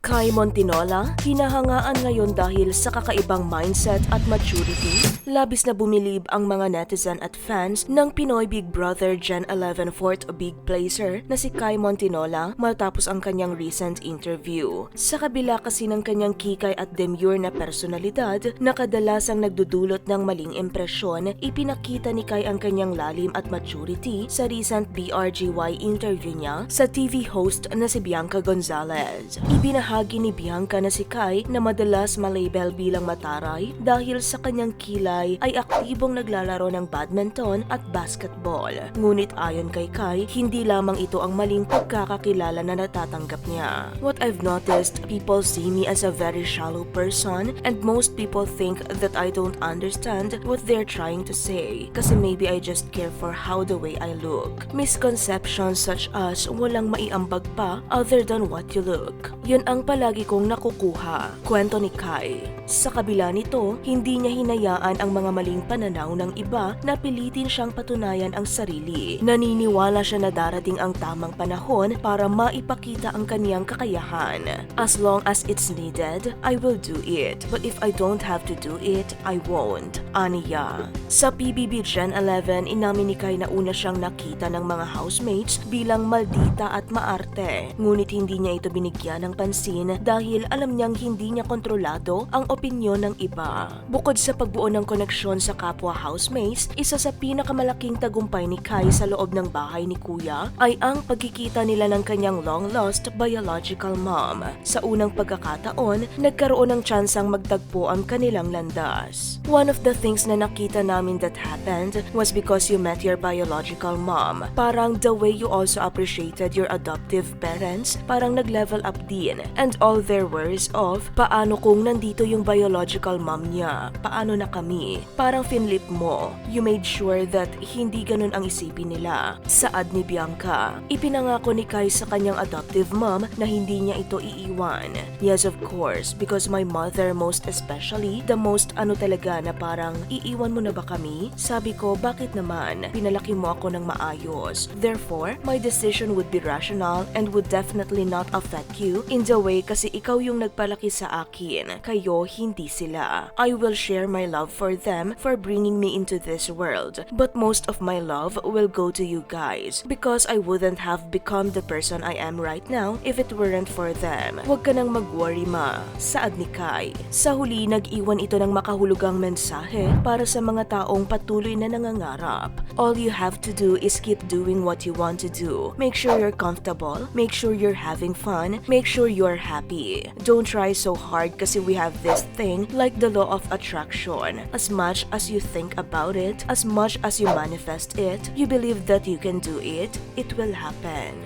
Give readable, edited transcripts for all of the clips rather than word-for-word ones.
Kai Montinola, hinahangaan ngayon dahil sa kakaibang mindset at maturity. Labis na bumilib ang mga netizen at fans ng Pinoy Big Brother Gen 11 fourth big placer na si Kai Montinola matapos ang kanyang recent interview. Sa kabila kasi ng kanyang kikay at demure na personalidad na kadalasang nagdudulot ng maling impresyon, ipinakita ni Kai ang kanyang lalim at maturity sa recent BRGY interview niya sa TV host na si Bianca Gonzalez. Ibinahagi ni Bianca na si Kai na madalas malabel bilang mataray dahil sa kanyang kilay ay aktibong naglalaro ng badminton at basketball. Ngunit ayon kay Kai, hindi lamang ito ang maling pagkakakilala na natatanggap niya. What I've noticed, people see me as a very shallow person and most people think that I don't understand what they're trying to say kasi maybe I just care for how the way I look. Misconceptions such as walang maiambag pa other than what you look. Yun ang palagi kong nakukuha. Kwento ni Kai. Sa kabila nito, hindi niya hinayaan ang mga maling pananaw ng iba na pilitin siyang patunayan ang sarili. Naniniwala siya na darating ang tamang panahon para maipakita ang kaniyang kakayahan. As long as it's needed, I will do it. But if I don't have to do it, I won't. Aniya. Sa PBB Gen 11, inamin ni Kai na una siyang nakita ng mga housemates bilang maldita at maarte. Ngunit hindi niya ito binigyan ng pansin dahil alam niyang hindi niya kontrolado ang opinyon ng iba. Bukod sa pagbuo ng koneksyon sa kapwa housemates, isa sa pinakamalaking tagumpay ni Kai sa loob ng bahay ni Kuya ay ang pagkikita nila ng kanyang long-lost biological mom. Sa unang pagkakataon, nagkaroon ng tsansang magtagpo ang kanilang landas. One of the things na nakita namin that happened was because you met your biological mom. Parang the way you also appreciated your adoptive parents, parang nag-level up din. And all their worries of, paano kung nandito yung biological mom niya? Paano na kami? Parang finlip mo. You made sure that hindi ganun ang isipin nila. Saad ni Bianca, ipinangako ni Kai sa kanyang adoptive mom na hindi niya ito iiwan. Yes, of course, because my mother most especially, the most talaga na parang, iiwan mo na ba kami? Sabi ko, bakit naman? Pinalaki mo ako ng maayos. Therefore, my decision would be rational and would definitely not affect you in the way kasi ikaw yung nagpalaki sa akin. Kayo, hindi sila. I will share my love for them for bringing me into this world. But most of my love will go to you guys because I wouldn't have become the person I am right now if it weren't for them. Huwag ka nang mag-worry ma. Saad ni Kai. Sa huli, nag-iwan ito ng makahulugang mensahe para sa mga taong patuloy na nangangarap. All you have to do is keep doing what you want to do. Make sure you're comfortable. Make sure you're having fun. Make sure you're happy. Don't try so hard kasi we have this thing like the law of attraction. As much as you think about it, as much as you manifest it, you believe that you can do it, it will happen.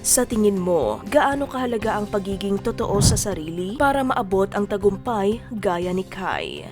Sa tingin mo, gaano kahalaga ang pagiging totoo sa sarili para maabot ang tagumpay gaya ni Kai?